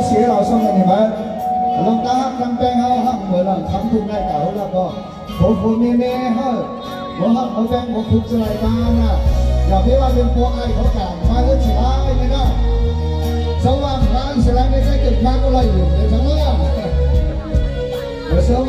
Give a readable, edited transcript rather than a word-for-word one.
谢老兄弟们，龙大干杯好，我让康复来搞了个，婆婆妹妹好，我好我แบ่ง我คุกอะไรมานะอย่าเพิ่งว่าเป็นตัวไอ้เขาแต่มาก็จีไอ้เนี่ยนะสว่างร้านเสร็จแล้วไม่ใช่เกิดมาก็เลยอยู่เดี๋ยวทั้งนั้นเดี๋ยวสอง